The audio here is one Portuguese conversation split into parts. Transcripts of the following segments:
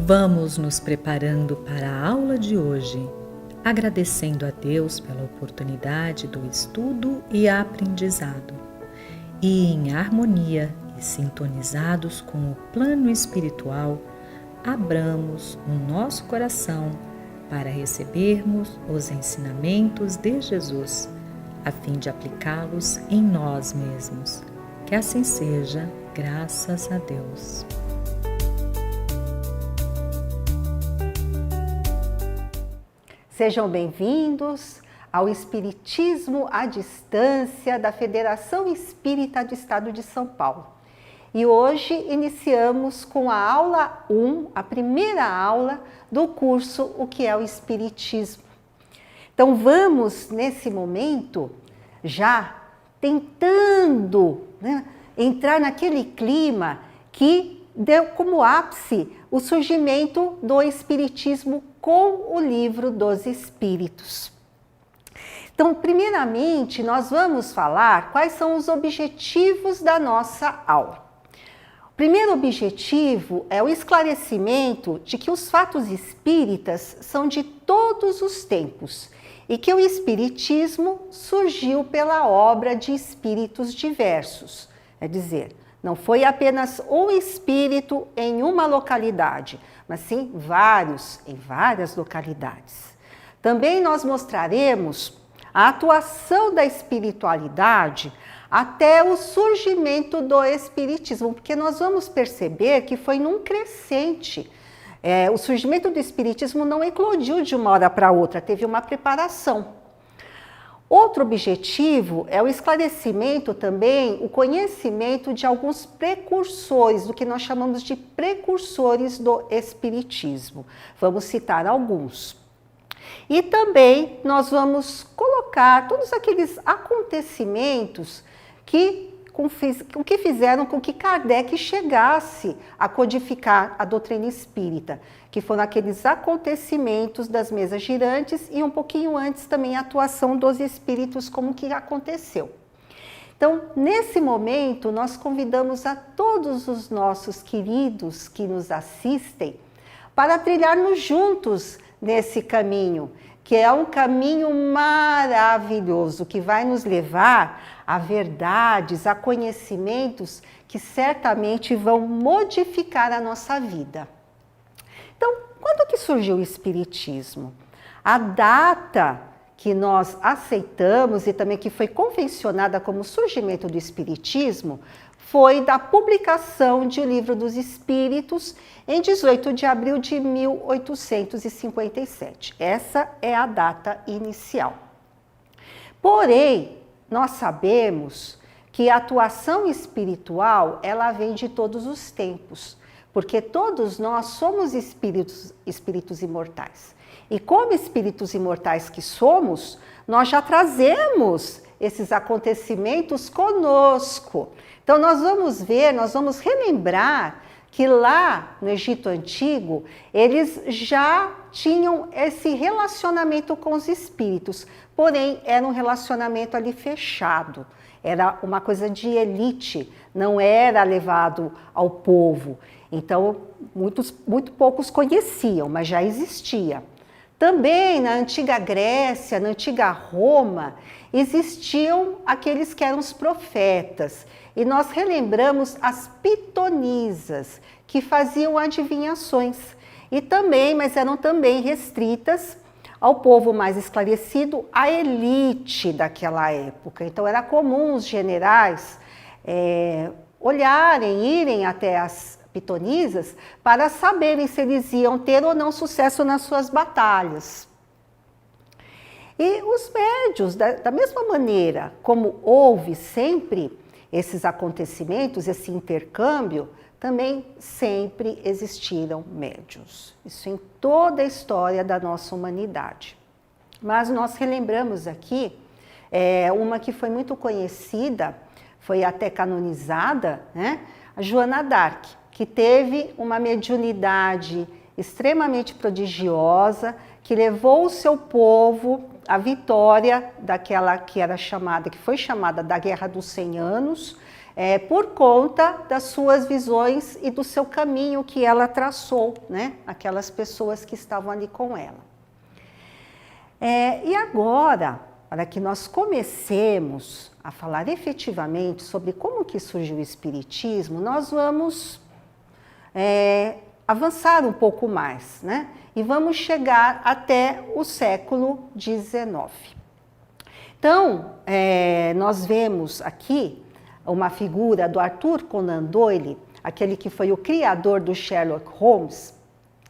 Vamos nos preparando para a aula de hoje, agradecendo a Deus pela oportunidade do estudo e aprendizado, e em harmonia e sintonizados com o plano espiritual, abramos o nosso coração para recebermos os ensinamentos de Jesus, a fim de aplicá-los em nós mesmos. Que assim seja, graças a Deus. Sejam bem-vindos ao Espiritismo à Distância da Federação Espírita do Estado de São Paulo. E hoje iniciamos com a aula 1, a primeira aula do curso O que é o Espiritismo. Então vamos, nesse momento, já tentando entrar naquele clima que deu como ápice o surgimento do Espiritismo com o Livro dos Espíritos. Então, primeiramente, nós vamos falar quais são os objetivos da nossa aula. O primeiro objetivo é o esclarecimento de que os fatos espíritas são de todos os tempos e que o Espiritismo surgiu pela obra de espíritos diversos, é dizer, não foi apenas um espírito em uma localidade, mas sim vários em várias localidades. Também nós mostraremos a atuação da espiritualidade até o surgimento do Espiritismo, porque nós vamos perceber que foi num crescente. O surgimento do Espiritismo não eclodiu de uma hora para outra, teve uma preparação. Outro objetivo é o esclarecimento também, o conhecimento de alguns precursores, do que nós chamamos de precursores do Espiritismo. Vamos citar alguns. E também nós vamos colocar todos aqueles acontecimentos que fizeram com que Kardec chegasse a codificar a doutrina espírita, que foram aqueles acontecimentos das mesas girantes e um pouquinho antes também a atuação dos espíritos, como que aconteceu. Então, nesse momento, nós convidamos a todos os nossos queridos que nos assistem para trilharmos juntos nesse caminho, que é um caminho maravilhoso, que vai nos levar a verdades, a conhecimentos que certamente vão modificar a nossa vida. Então, quando que surgiu o Espiritismo? A data que nós aceitamos e também que foi convencionada como surgimento do Espiritismo foi da publicação de O Livro dos Espíritos em 18 de abril de 1857. Essa é a data inicial. Porém, nós sabemos que a atuação espiritual, ela vem de todos os tempos, porque todos nós somos espíritos imortais. E como espíritos imortais que somos, nós já trazemos esses acontecimentos conosco. Então nós vamos ver, nós vamos relembrar que lá no Egito Antigo, eles já tinham esse relacionamento com os espíritos, porém era um relacionamento ali fechado, era uma coisa de elite, não era levado ao povo. Então, muito poucos conheciam, mas já existia. Também na antiga Grécia, na antiga Roma, existiam aqueles que eram os profetas. E nós relembramos as pitonisas, que faziam adivinhações. E também, mas eram também restritas ao povo mais esclarecido, à elite daquela época. Então era comum os generais irem até as pitonisas para saberem se eles iam ter ou não sucesso nas suas batalhas. E os médiuns, da mesma maneira como houve sempre esses acontecimentos, esse intercâmbio, também sempre existiram médiuns. Isso em toda a história da nossa humanidade. Mas nós relembramos aqui uma que foi muito conhecida, foi até canonizada, a Joana d'Arc, que teve uma mediunidade extremamente prodigiosa, que levou o seu povo à vitória daquela que foi chamada da Guerra dos 100 Anos, por conta das suas visões e do seu caminho que ela traçou, né? Aquelas pessoas que estavam ali com ela. E agora, para que nós comecemos a falar efetivamente sobre como que surgiu o Espiritismo, nós vamos avançar um pouco mais, né? E vamos chegar até o século XIX. Então, nós vemos aqui uma figura do Arthur Conan Doyle, aquele que foi o criador do Sherlock Holmes.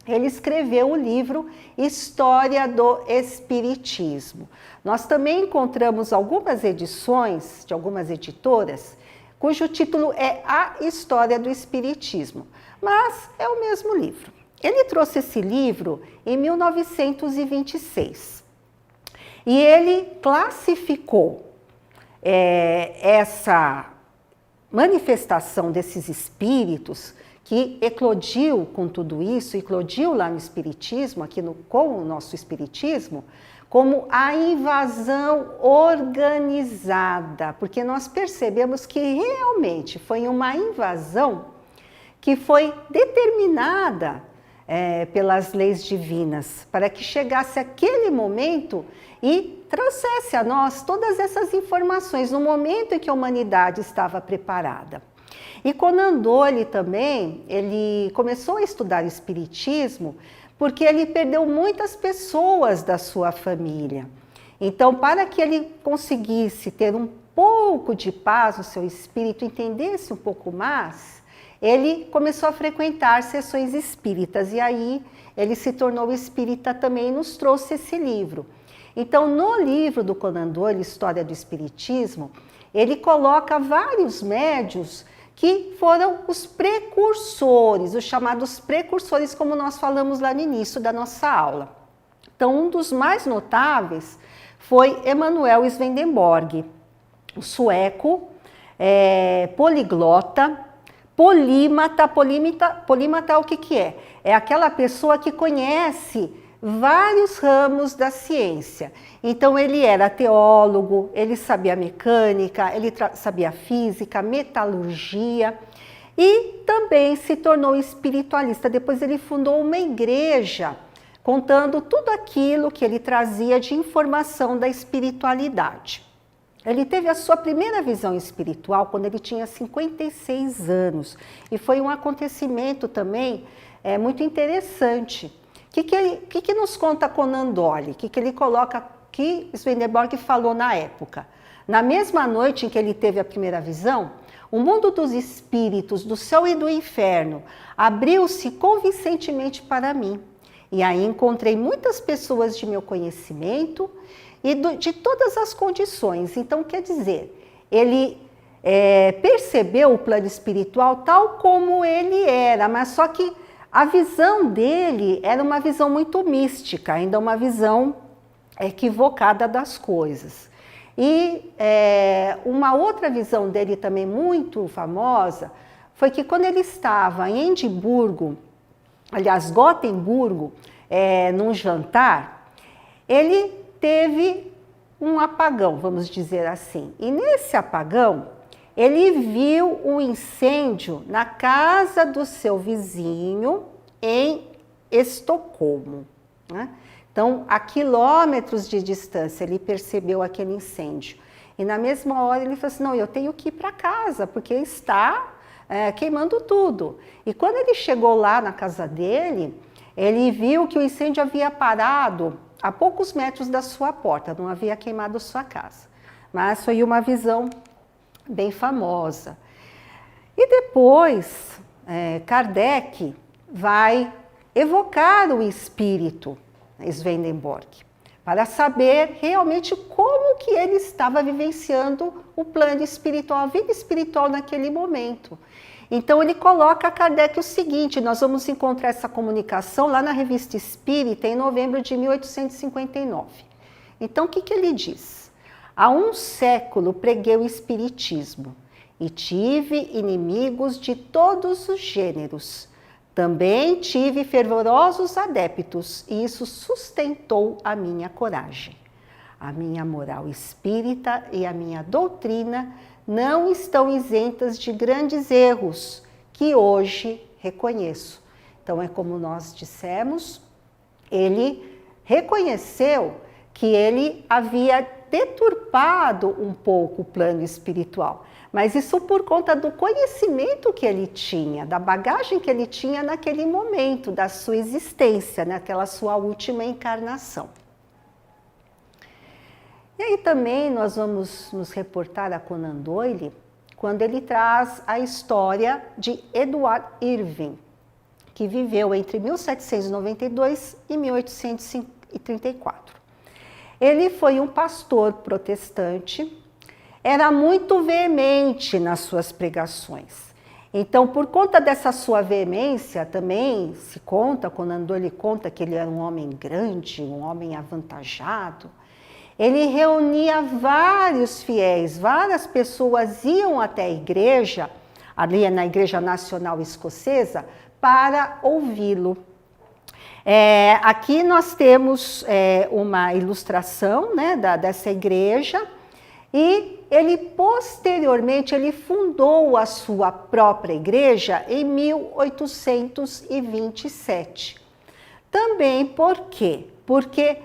Ele escreveu o livro História do Espiritismo. Nós também encontramos algumas edições de algumas editoras, cujo título é A História do Espiritismo, mas é o mesmo livro. Ele trouxe esse livro em 1926 e ele classificou essa manifestação desses espíritos que eclodiu com tudo isso, eclodiu lá no Espiritismo, aqui com o nosso Espiritismo, como a invasão organizada, porque nós percebemos que realmente foi uma invasão que foi determinada pelas leis divinas, para que chegasse aquele momento e trouxesse a nós todas essas informações no momento em que a humanidade estava preparada. E Conan Doyle também, ele começou a estudar Espiritismo porque ele perdeu muitas pessoas da sua família. Então, para que ele conseguisse ter um pouco de paz no seu espírito, entendesse um pouco mais, ele começou a frequentar sessões espíritas e aí ele se tornou espírita também e nos trouxe esse livro. Então, no livro do Conan Doyle, História do Espiritismo, ele coloca vários médiuns que foram os precursores, os chamados precursores, como nós falamos lá no início da nossa aula. Então, um dos mais notáveis foi Emanuel Swedenborg, o sueco, poliglota, polímata. Polímata o que é? É aquela pessoa que conhece vários ramos da ciência. Então, ele era teólogo, ele sabia mecânica, ele sabia física, metalurgia e também se tornou espiritualista. Depois ele fundou uma igreja contando tudo aquilo que ele trazia de informação da espiritualidade. Ele teve a sua primeira visão espiritual quando ele tinha 56 anos e foi um acontecimento também muito interessante. O que nos conta Conan Doyle? O que ele coloca, que Swedenborg falou na época? Na mesma noite em que ele teve a primeira visão, o mundo dos espíritos, do céu e do inferno, abriu-se convincentemente para mim. E aí encontrei muitas pessoas de meu conhecimento e de todas as condições. Então, quer dizer, ele percebeu o plano espiritual tal como ele era, mas só que a visão dele era uma visão muito mística, ainda uma visão equivocada das coisas. E uma outra visão dele também muito famosa foi que quando ele estava em Edimburgo, aliás, Gotemburgo, num jantar, ele teve um apagão, vamos dizer assim. E nesse apagão, ele viu um incêndio na casa do seu vizinho em Estocolmo, né? Então, a quilômetros de distância, ele percebeu aquele incêndio. E na mesma hora ele falou assim, não, eu tenho que ir para casa, porque está queimando tudo. E quando ele chegou lá na casa dele, ele viu que o incêndio havia parado a poucos metros da sua porta, não havia queimado sua casa. Mas foi uma visão bem famosa. E depois, Kardec vai evocar o espírito Swedenborg, para saber realmente como que ele estava vivenciando o plano espiritual, a vida espiritual naquele momento. Então ele coloca a Kardec o seguinte, nós vamos encontrar essa comunicação lá na Revista Espírita em novembro de 1859. Então o que ele diz? Há um século preguei o espiritismo e tive inimigos de todos os gêneros. Também tive fervorosos adeptos e isso sustentou a minha coragem. A minha moral espírita e a minha doutrina não estão isentas de grandes erros que hoje reconheço. Então, é como nós dissemos, ele reconheceu que ele havia deturpado um pouco o plano espiritual, mas isso por conta do conhecimento que ele tinha, da bagagem que ele tinha naquele momento da sua existência, naquela sua última encarnação. E aí também nós vamos nos reportar a Conan Doyle, quando ele traz a história de Edward Irving, que viveu entre 1792 e 1834. Ele foi um pastor protestante, era muito veemente nas suas pregações. Então, por conta dessa sua veemência, também se conta, Conan Doyle conta que ele era um homem grande, um homem avantajado. Ele reunia vários fiéis, várias pessoas iam até a igreja, ali na Igreja Nacional Escocesa, para ouvi-lo. Aqui nós temos uma ilustração, né, dessa igreja, e ele posteriormente ele fundou a sua própria igreja em 1827. Também por quê? Porque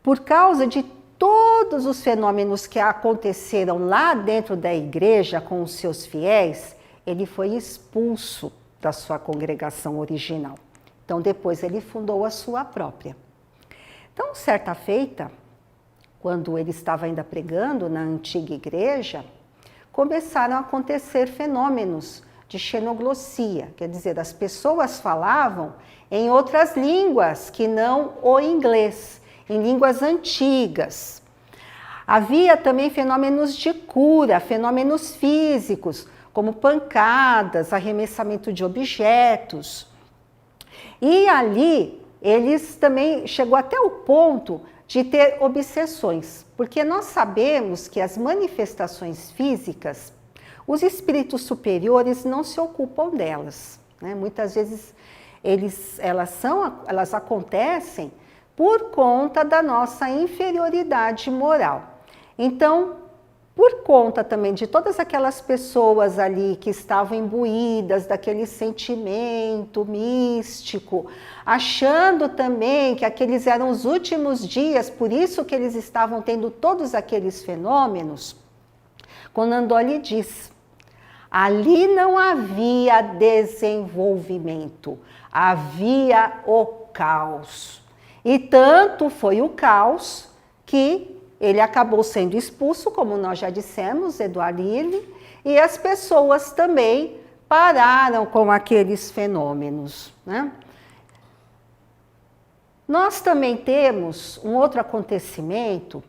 por causa de todos os fenômenos que aconteceram lá dentro da igreja com os seus fiéis, ele foi expulso da sua congregação original. Então, depois ele fundou a sua própria. Então, certa feita, quando ele estava ainda pregando na antiga igreja, começaram a acontecer fenômenos de xenoglossia, quer dizer, as pessoas falavam em outras línguas que não o inglês, em línguas antigas. Havia também fenômenos de cura, fenômenos físicos, como pancadas, arremessamento de objetos. E ali, eles também chegou até o ponto de ter obsessões, porque nós sabemos que as manifestações físicas, os espíritos superiores não se ocupam delas, né? Muitas vezes elas acontecem por conta da nossa inferioridade moral. Então, por conta também de todas aquelas pessoas ali que estavam imbuídas daquele sentimento místico, achando também que aqueles eram os últimos dias, por isso que eles estavam tendo todos aqueles fenômenos, Conan Doyle diz, ali não havia desenvolvimento, havia o caos. E tanto foi o caos que ele acabou sendo expulso, como nós já dissemos, Edward Irving, e as pessoas também pararam com aqueles fenômenos, né? Nós também temos um outro acontecimento,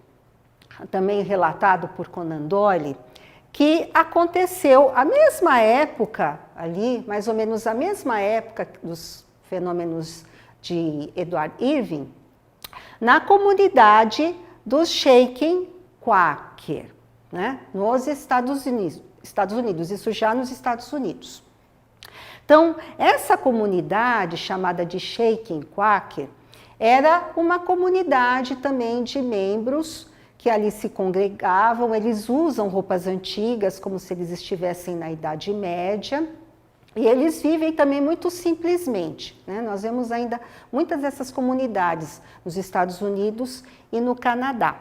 também relatado por Conan Doyle, que aconteceu à mesma época, ali, mais ou menos a mesma época dos fenômenos de Edward Irving, na comunidade dos Shaken Quaker, né, nos Estados Unidos, isso já nos Estados Unidos. Então, essa comunidade chamada de Shaken Quaker era uma comunidade também de membros que ali se congregavam, eles usam roupas antigas como se eles estivessem na Idade Média, e eles vivem também muito simplesmente, né? Nós vemos ainda muitas dessas comunidades nos Estados Unidos e no Canadá.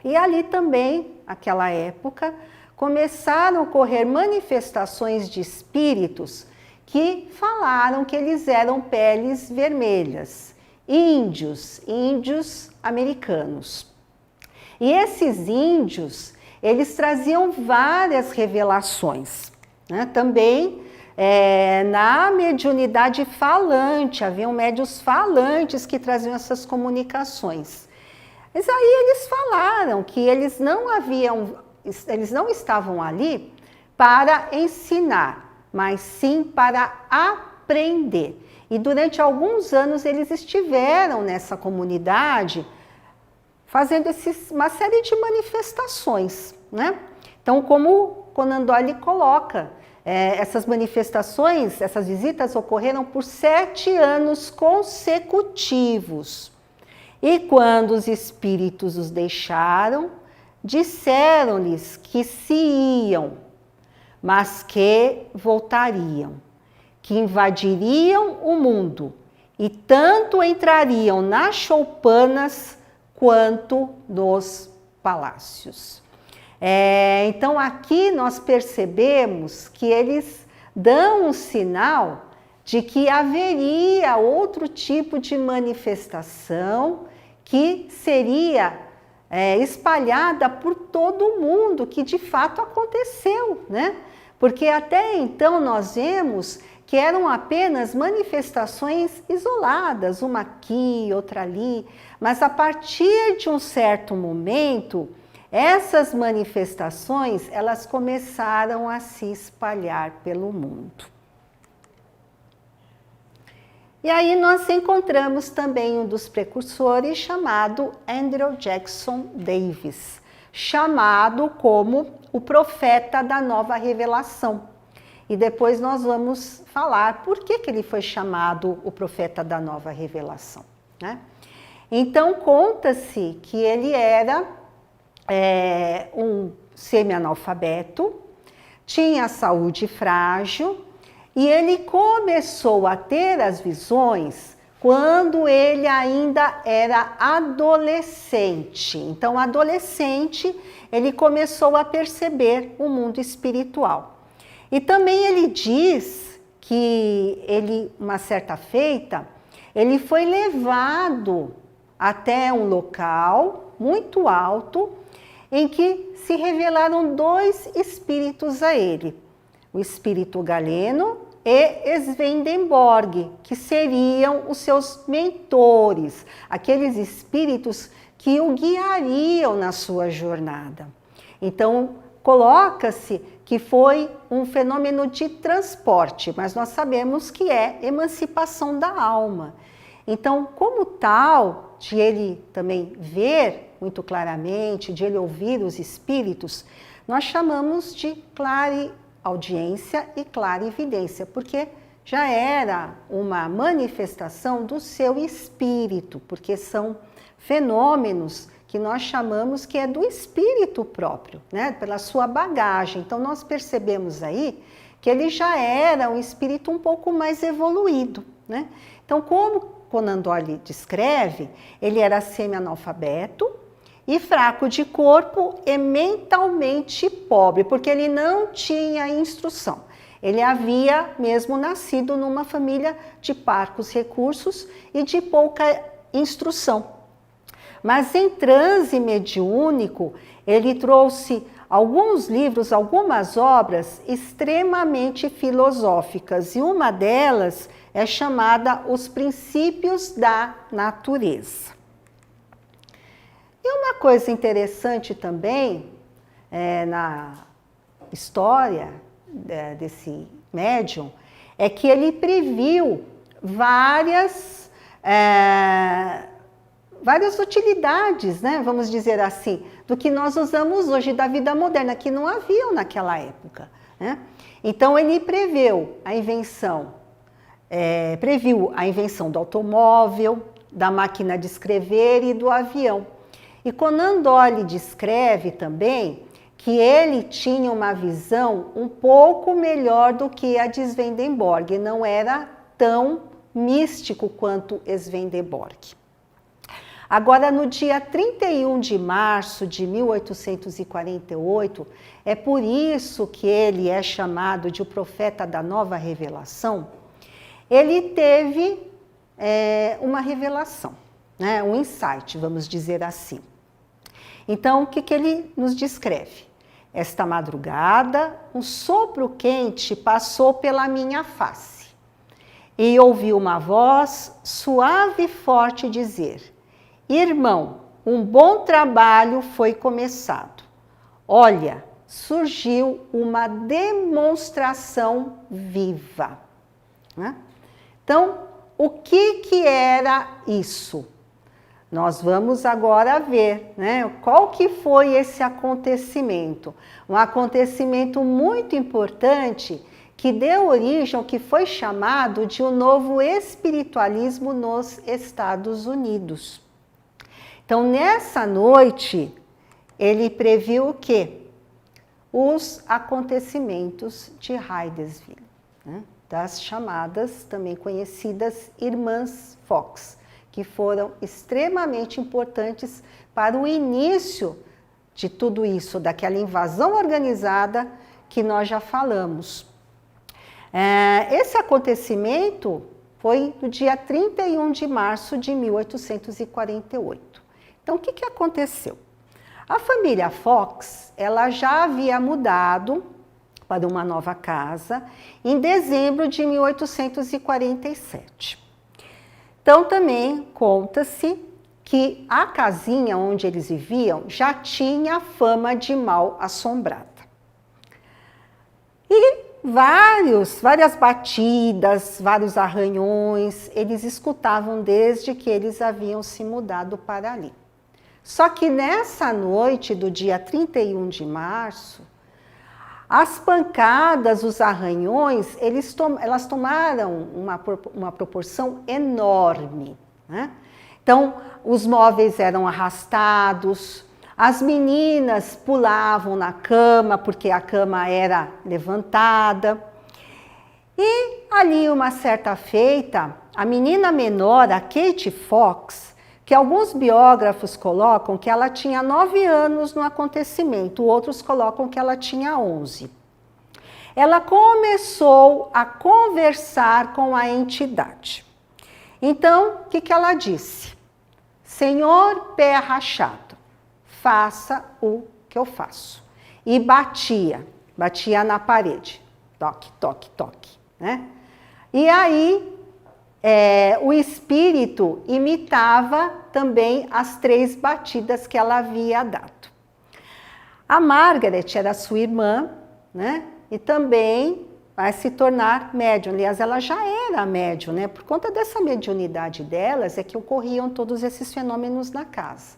E ali também, naquela época, começaram a ocorrer manifestações de espíritos que falaram que eles eram peles vermelhas, índios americanos. E esses índios, eles traziam várias revelações, né? Também na mediunidade falante, haviam médiuns falantes que traziam essas comunicações. Mas aí eles falaram que eles não estavam ali para ensinar, mas sim para aprender. E durante alguns anos eles estiveram nessa comunidade fazendo uma série de manifestações, né? Então, como Conan Doyle coloca, essas manifestações, essas visitas ocorreram por 7 anos consecutivos. E quando os espíritos os deixaram, disseram-lhes que se iam, mas que voltariam, que invadiriam o mundo e tanto entrariam nas choupanas quanto nos palácios. Então aqui nós percebemos que eles dão um sinal de que haveria outro tipo de manifestação que seria espalhada por todo o mundo, que de fato aconteceu, né? Porque até então nós vemos que eram apenas manifestações isoladas, uma aqui, outra ali, mas a partir de um certo momento, essas manifestações, elas começaram a se espalhar pelo mundo. E aí nós encontramos também um dos precursores chamado Andrew Jackson Davis, chamado como o profeta da nova revelação. E depois nós vamos falar por que ele foi chamado o profeta da nova revelação, né? Então conta-se que ele era um semi-analfabeto, tinha saúde frágil e ele começou a ter as visões quando ele ainda era adolescente. Então, adolescente, ele começou a perceber o mundo espiritual. E também ele diz que ele, uma certa feita, ele foi levado até um local muito alto em que se revelaram dois espíritos a ele, o espírito Galeno e Swedenborg, que seriam os seus mentores, aqueles espíritos que o guiariam na sua jornada. Então, coloca-se que foi um fenômeno de transporte, mas nós sabemos que é emancipação da alma. Então, como tal, de ele também ver muito claramente, de ele ouvir os espíritos, nós chamamos de clareaudiência e clarividência, porque já era uma manifestação do seu espírito, porque são fenômenos que nós chamamos que é do espírito próprio, né? Pela sua bagagem. Então nós percebemos aí que ele já era um espírito um pouco mais evoluído, né? Então, como Conan Doyle descreve, ele era semi-analfabeto e fraco de corpo e mentalmente pobre, porque ele não tinha instrução. Ele havia mesmo nascido numa família de parcos recursos e de pouca instrução. Mas em transe mediúnico, ele trouxe alguns livros, algumas obras extremamente filosóficas, e uma delas é chamada Os Princípios da Natureza. E uma coisa interessante também na história desse médium é que ele previu várias utilidades, né, vamos dizer assim, do que nós usamos hoje da vida moderna, que não haviam naquela época, né? Então ele previu a invenção do automóvel, da máquina de escrever e do avião. E Conan Doyle descreve também que ele tinha uma visão um pouco melhor do que a de Swedenborg, não era tão místico quanto Swedenborg. Agora, no dia 31 de março de 1848, é por isso que ele é chamado de o profeta da nova revelação, ele teve uma revelação, né? Um insight, vamos dizer assim. Então, o que ele nos descreve? Esta madrugada, um sopro quente passou pela minha face e ouvi uma voz suave e forte dizer: irmão, um bom trabalho foi começado. Olha, surgiu uma demonstração viva. Né? Então, o que era isso? Nós vamos agora ver, né? Qual que foi esse acontecimento. Um acontecimento muito importante que deu origem ao que foi chamado de um novo espiritualismo nos Estados Unidos. Então, nessa noite ele previu o quê? Os acontecimentos de Hydesville, né? Das chamadas, também conhecidas, Irmãs Fox, que foram extremamente importantes para o início de tudo isso, daquela invasão organizada que nós já falamos. Esse acontecimento foi no dia 31 de março de 1848. Então, o que aconteceu? A família Fox, ela já havia mudado para uma nova casa em dezembro de 1847. Então, também conta-se que a casinha onde eles viviam já tinha fama de mal assombrada. E várias batidas, vários arranhões, eles escutavam desde que eles haviam se mudado para ali. Só que nessa noite do dia 31 de março, as pancadas, os arranhões, elas tomaram uma proporção enorme, né? Então, os móveis eram arrastados, as meninas pulavam na cama, porque a cama era levantada. E ali, uma certa feita, a menina menor, a Kate Fox, que alguns biógrafos colocam que ela tinha 9 anos no acontecimento, outros colocam que ela tinha 11. Ela começou a conversar com a entidade. Então, o que ela disse? Senhor pé rachado, faça o que eu faço. E batia na parede, toque, toque, toque, né? E aí, o espírito imitava também as 3 batidas que ela havia dado. A Margaret era sua irmã, né? E também vai se tornar médium. Aliás, ela já era médium, né? Por conta dessa mediunidade delas é que ocorriam todos esses fenômenos na casa.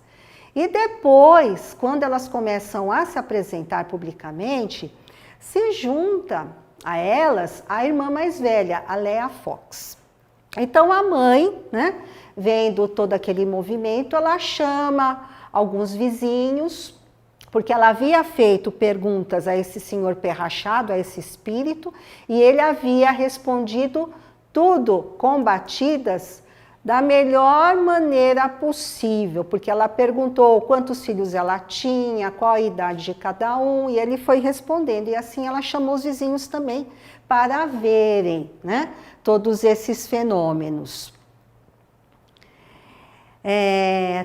E depois, quando elas começam a se apresentar publicamente, se junta a elas a irmã mais velha, a Lea Fox. Então a mãe, né, vendo todo aquele movimento, ela chama alguns vizinhos, porque ela havia feito perguntas a esse senhor pé rachado, a esse espírito, e ele havia respondido tudo com batidas da melhor maneira possível, porque ela perguntou quantos filhos ela tinha, qual a idade de cada um, e ele foi respondendo, e assim ela chamou os vizinhos também para verem, né, todos esses fenômenos.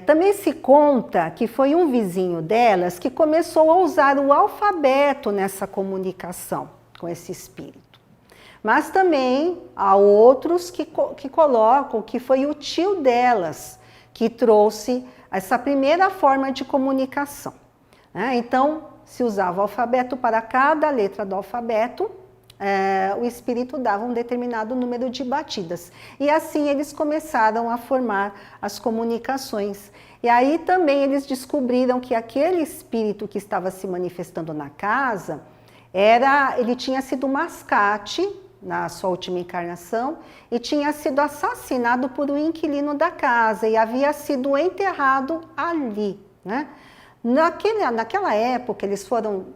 Também se conta que foi um vizinho delas que começou a usar o alfabeto nessa comunicação com esse espírito. Mas também há outros que colocam que foi o tio delas que trouxe essa primeira forma de comunicação, né? Então, se usava o alfabeto para cada letra do alfabeto, o espírito dava um determinado número de batidas. E assim eles começaram a formar as comunicações. E aí também eles descobriram que aquele espírito que estava se manifestando na casa, ele tinha sido mascate na sua última encarnação e tinha sido assassinado por um inquilino da casa e havia sido enterrado ali, né? Naquela época, eles foram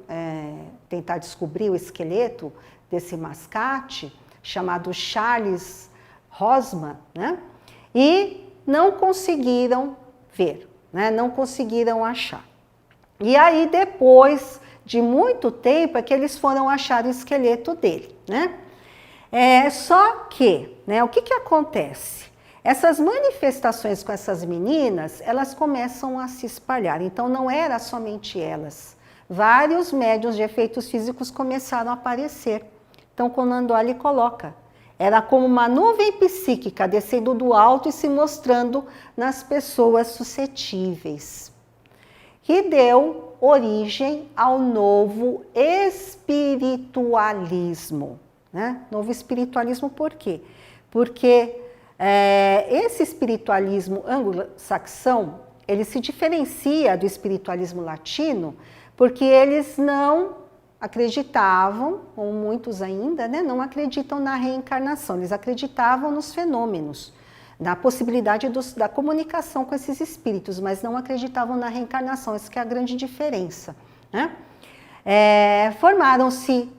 tentar descobrir o esqueleto desse mascate, chamado Charles Rosman, né? E não conseguiram ver, né? Não conseguiram achar. E aí, depois de muito tempo, é que eles foram achar o esqueleto dele, né? Só que, né, o que acontece? Essas manifestações com essas meninas, elas começam a se espalhar. Então, não era somente elas. Vários médiuns de efeitos físicos começaram a aparecer. Então, quando Andoli coloca, era como uma nuvem psíquica descendo do alto e se mostrando nas pessoas suscetíveis, que deu origem ao novo espiritualismo. Né? Novo espiritualismo por quê? Porque esse espiritualismo anglo-saxão, ele se diferencia do espiritualismo latino, porque eles não acreditavam, ou muitos ainda, né, não acreditam na reencarnação, eles acreditavam nos fenômenos. na possibilidade da comunicação com esses espíritos, mas não acreditavam na reencarnação. Essa que é a grande diferença, né? Formaram-se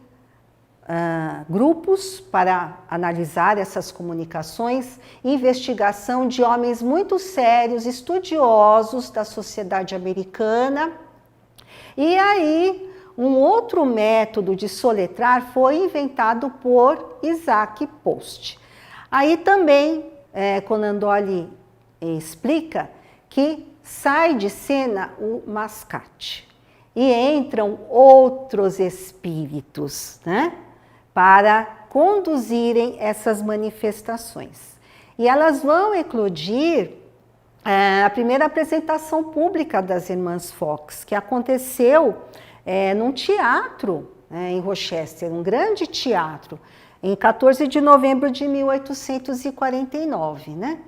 grupos para analisar essas comunicações, investigação de homens muito sérios, estudiosos da sociedade americana. E aí, um outro método de soletrar foi inventado por Isaac Post. Aí também, Conan Doyle explica que sai de cena o mascate e entram outros espíritos, né, para conduzirem essas manifestações. E elas vão eclodir a primeira apresentação pública das Irmãs Fox, que aconteceu num teatro em Rochester, um grande teatro, em 14 de novembro de 1849, né?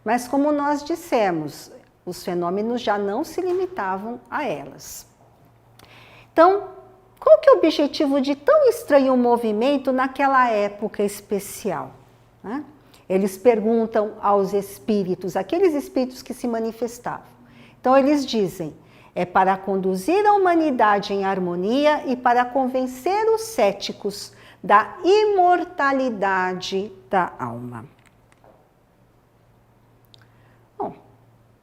Mas como nós dissemos, os fenômenos já não se limitavam a elas. Então, qual que é o objetivo de tão estranho movimento naquela época especial, né? Eles perguntam aos espíritos, aqueles espíritos que se manifestavam. Então eles dizem, é para conduzir a humanidade em harmonia e para convencer os céticos da imortalidade da alma. Bom,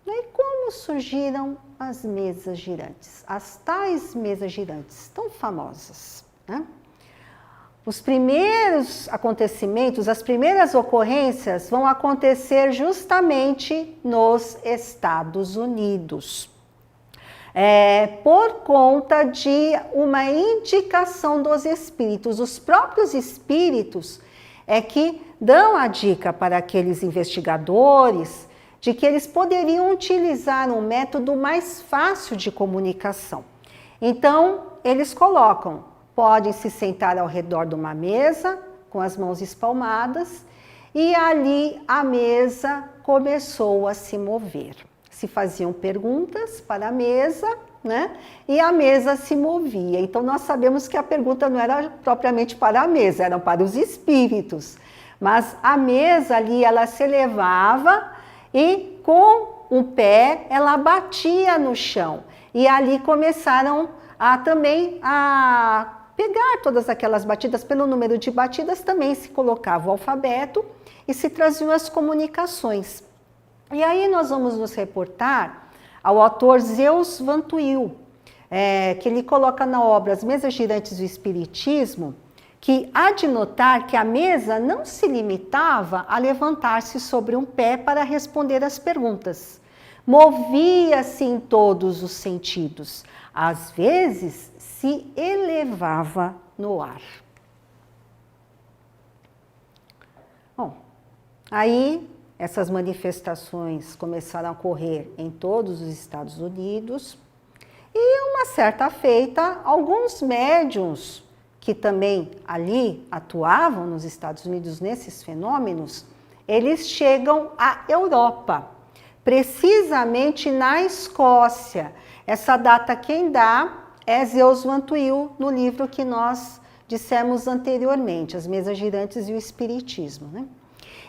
e como surgiram as mesas girantes? As tais mesas girantes, tão famosas, né? Os primeiros acontecimentos, as primeiras ocorrências vão acontecer justamente nos Estados Unidos. Por conta de uma indicação dos espíritos. Os próprios espíritos é que dão a dica para aqueles investigadores de que eles poderiam utilizar um método mais fácil de comunicação. Então, eles colocam, podem se sentar ao redor de uma mesa, com as mãos espalmadas, e ali a mesa começou a se mover. Se faziam perguntas para a mesa, né? E a mesa se movia. Então, nós sabemos que a pergunta não era propriamente para a mesa, eram para os espíritos. Mas a mesa ali, ela se elevava e com o pé, ela batia no chão. E ali começaram também a pegar todas aquelas batidas, pelo número de batidas também se colocava o alfabeto e se traziam as comunicações. E aí nós vamos nos reportar ao autor Zeus Van Tuyl, que ele coloca na obra As Mesas Girantes do Espiritismo, que há de notar que a mesa não se limitava a levantar-se sobre um pé para responder às perguntas. Movia-se em todos os sentidos, às vezes se elevava no ar. Bom, aí essas manifestações começaram a ocorrer em todos os Estados Unidos e, uma certa feita, alguns médiuns que também ali atuavam nos Estados Unidos nesses fenômenos, eles chegam à Europa, precisamente na Escócia. Essa data quem dá é Zeus Van Tuyl, no livro que nós dissemos anteriormente, As Mesas Girantes e o Espiritismo, né?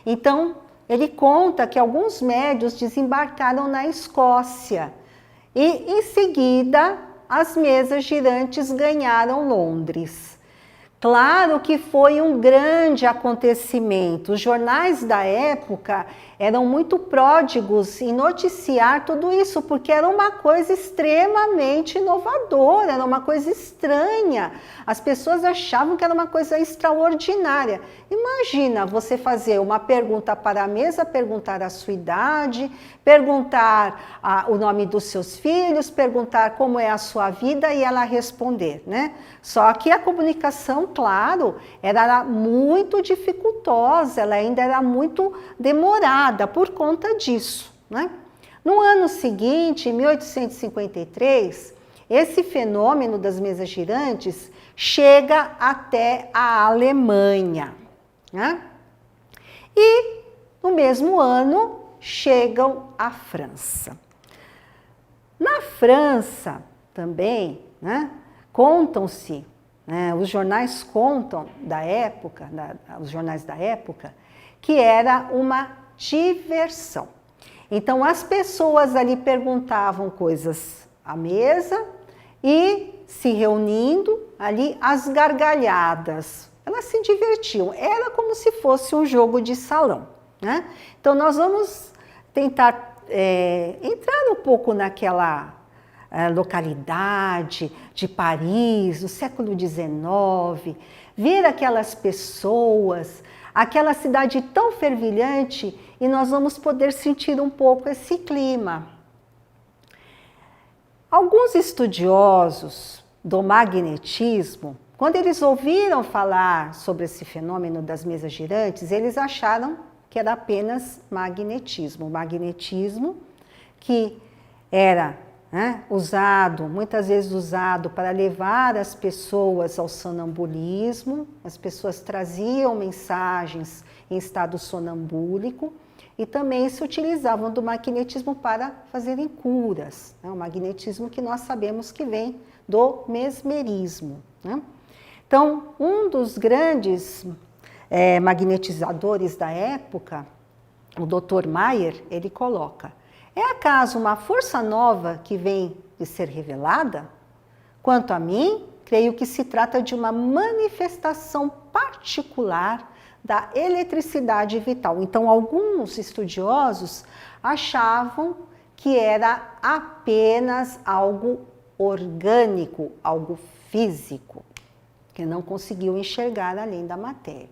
Então, ele conta que alguns médiuns desembarcaram na Escócia e, em seguida, as mesas girantes ganharam Londres. Claro que foi um grande acontecimento. Os jornais da época eram muito pródigos em noticiar tudo isso, porque era uma coisa extremamente inovadora, era uma coisa estranha. As pessoas achavam que era uma coisa extraordinária. Imagina você fazer uma pergunta para a mesa, perguntar a sua idade, perguntar o nome dos seus filhos, perguntar como é a sua vida e ela responder, né? Só que a comunicação, claro, era muito dificultosa, ela ainda era muito demorada por conta disso, né? No ano seguinte, em 1853, esse fenômeno das mesas girantes chega até a Alemanha, né? E no mesmo ano chegam à França. Na França também, né, contam-se, os jornais contam da época, os jornais da época, que era uma diversão. Então as pessoas ali perguntavam coisas à mesa e se reunindo ali às gargalhadas. Elas se divertiam, era como se fosse um jogo de salão, né? Então nós vamos tentar entrar um pouco naquela localidade de Paris, do século XIX, ver aquelas pessoas, aquela cidade tão fervilhante, e nós vamos poder sentir um pouco esse clima. Alguns estudiosos do magnetismo, quando eles ouviram falar sobre esse fenômeno das mesas girantes, eles acharam que era apenas magnetismo. Magnetismo que era muitas vezes usado para levar as pessoas ao sonambulismo, as pessoas traziam mensagens em estado sonambúlico e também se utilizavam do magnetismo para fazerem curas, o magnetismo que nós sabemos que vem do mesmerismo, né? Então, um dos grandes magnetizadores da época, o Dr. Mayer, ele coloca: é acaso uma força nova que vem de ser revelada? Quanto a mim, creio que se trata de uma manifestação particular da eletricidade vital. Então, alguns estudiosos achavam que era apenas algo orgânico, algo físico, que não conseguiu enxergar além da matéria.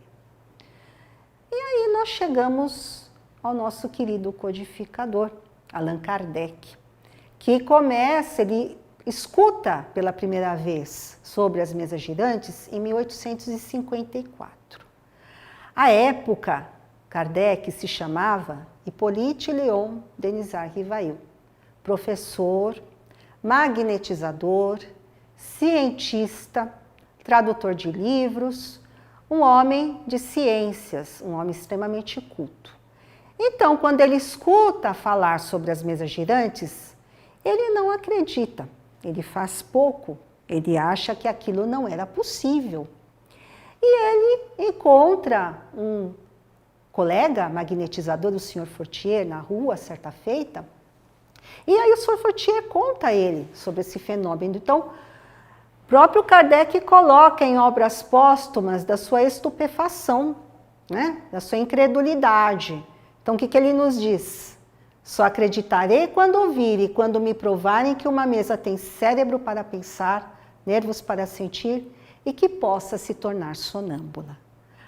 E aí nós chegamos ao nosso querido codificador, Allan Kardec, que ele escuta pela primeira vez sobre as mesas girantes em 1854. À época, Kardec se chamava Hippolyte Léon Denisard Rivail, professor, magnetizador, cientista, tradutor de livros, um homem de ciências, um homem extremamente culto. Então, quando ele escuta falar sobre as mesas girantes, ele não acredita, ele faz pouco, ele acha que aquilo não era possível. E ele encontra um colega magnetizador, o Sr. Fortier, na rua, certa feita, e aí o Sr. Fortier conta a ele sobre esse fenômeno. Então, próprio Kardec coloca em obras póstumas da sua estupefação, né? Da sua incredulidade. Então, o que ele nos diz? Só acreditarei quando ouvir e quando me provarem que uma mesa tem cérebro para pensar, nervos para sentir e que possa se tornar sonâmbula.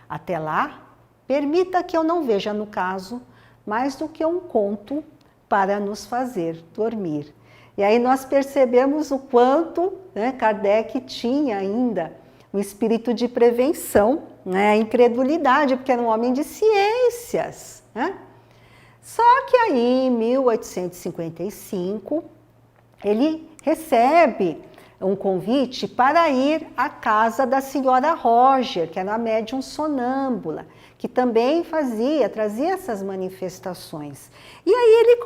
Até lá, permita que eu não veja no caso mais do que um conto para nos fazer dormir. E aí nós percebemos o quanto Kardec tinha ainda um espírito de prevenção, a incredulidade, porque era um homem de ciências, né? Só que aí, em 1855, ele recebe um convite para ir à casa da senhora Roger, que era a médium sonâmbula, que também trazia essas manifestações. E aí ele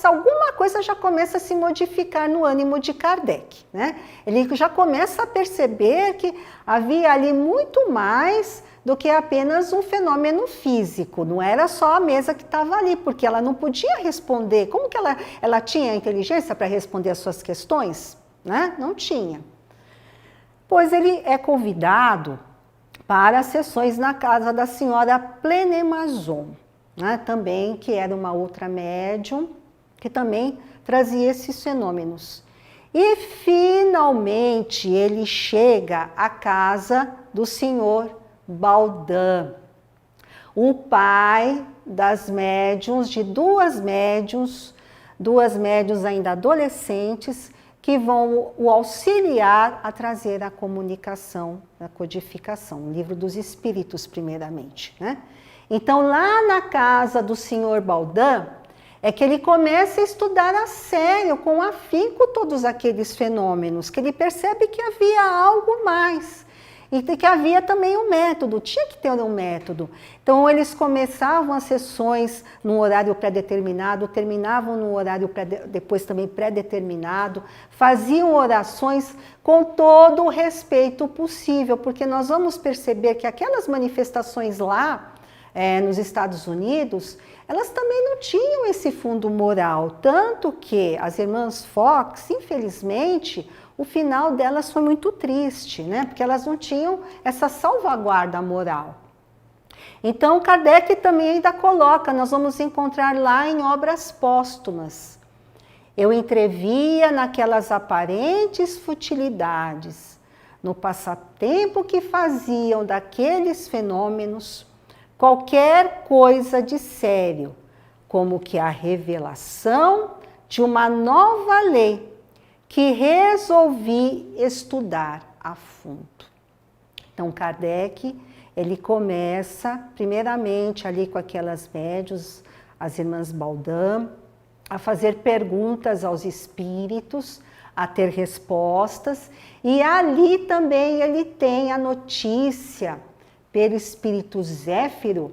alguma coisa já começa a se modificar no ânimo de Kardec, né? Ele já começa a perceber que havia ali muito mais do que apenas um fenômeno físico, não era só a mesa que estava ali, porque ela não podia responder. Como que ela tinha inteligência para responder as suas questões? Né? Não tinha. Pois ele é convidado para sessões na casa da senhora Plenemazon, né? Também, que era uma outra médium, que também trazia esses fenômenos. E finalmente ele chega à casa do senhor Baudin, o pai das médiuns, de duas médiuns ainda adolescentes, que vão o auxiliar a trazer a comunicação, a codificação, o livro dos espíritos primeiramente, né? Então lá na casa do senhor Baudin é que ele começa a estudar a sério, com afinco, todos aqueles fenômenos, que ele percebe que havia algo mais. E que havia também um método, tinha que ter um método. Então eles começavam as sessões num horário pré-determinado, terminavam num horário depois também pré-determinado, faziam orações com todo o respeito possível, porque nós vamos perceber que aquelas manifestações lá, nos Estados Unidos, elas também não tinham esse fundo moral, tanto que as irmãs Fox, infelizmente, o final delas foi muito triste, né? Porque elas não tinham essa salvaguarda moral. Então, Kardec também ainda coloca, nós vamos encontrar lá em Obras Póstumas. Eu entrevia naquelas aparentes futilidades, no passatempo que faziam daqueles fenômenos qualquer coisa de sério, como que a revelação de uma nova lei que resolvi estudar a fundo. Então, Kardec, ele começa, primeiramente, ali com aquelas médiuns, as irmãs Baldam, a fazer perguntas aos espíritos, a ter respostas, e ali também ele tem a notícia, pelo espírito Zéfiro,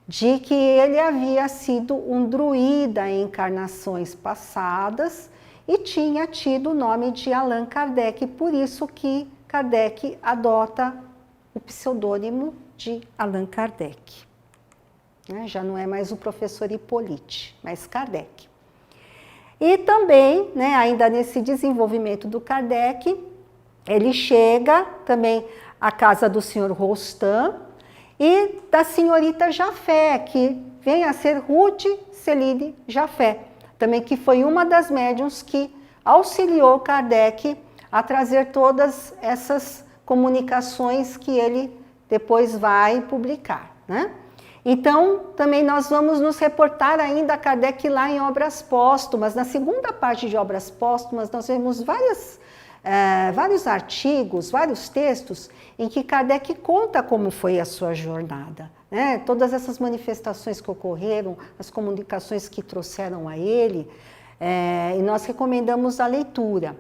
de que ele havia sido um druida em encarnações passadas e tinha tido o nome de Allan Kardec, por isso que Kardec adota o pseudônimo de Allan Kardec. Já não é mais o professor Hippolyte, mas Kardec. E também, ainda nesse desenvolvimento do Kardec, ele chega também à casa do senhor Rostand e da senhorita Jafé, que vem a ser Ruth Celine Jafé, também que foi uma das médiuns que auxiliou Kardec a trazer todas essas comunicações que ele depois vai publicar, né? Então, também nós vamos nos reportar ainda a Kardec lá em Obras Póstumas. Na segunda parte de Obras Póstumas, nós vemos vários artigos, vários textos, em que Kardec conta como foi a sua jornada, né? Todas essas manifestações que ocorreram, as comunicações que trouxeram a ele, e nós recomendamos a leitura.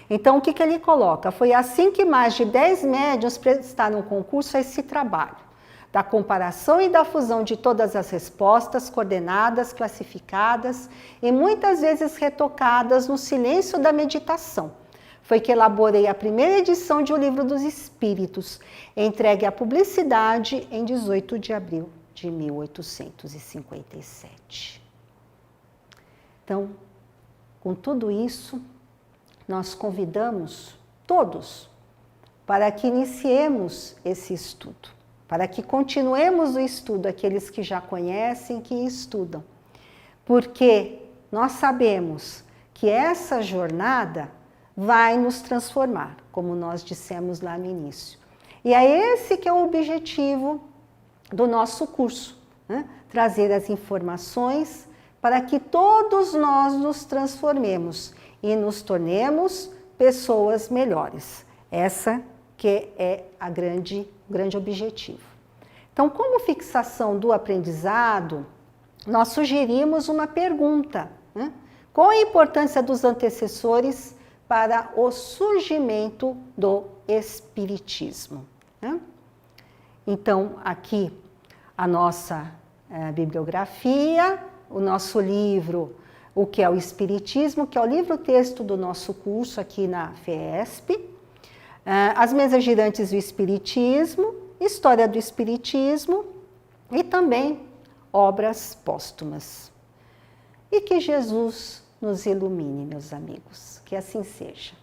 Então, o que ele coloca? Foi assim que mais de 10 médiuns prestaram concurso a esse trabalho, da comparação e da fusão de todas as respostas, coordenadas, classificadas e muitas vezes retocadas no silêncio da meditação. Foi que elaborei a primeira edição de O Livro dos Espíritos, entregue à publicidade em 18 de abril de 1857. Então, com tudo isso, nós convidamos todos para que iniciemos esse estudo, para que continuemos o estudo, aqueles que já conhecem, que estudam, porque nós sabemos que essa jornada vai nos transformar, como nós dissemos lá no início. E é esse que é o objetivo do nosso curso, né? Trazer as informações para que todos nós nos transformemos e nos tornemos pessoas melhores. Essa que é o grande objetivo. Então, como fixação do aprendizado, nós sugerimos uma pergunta, né? Qual a importância dos antecessores para o surgimento do Espiritismo, né? Então, aqui a nossa bibliografia, o nosso livro, O que é o Espiritismo, que é o livro-texto do nosso curso aqui na FESP, As Mesas Girantes do Espiritismo, História do Espiritismo e também Obras Póstumas. E que Jesus nos ilumine, meus amigos, que assim seja.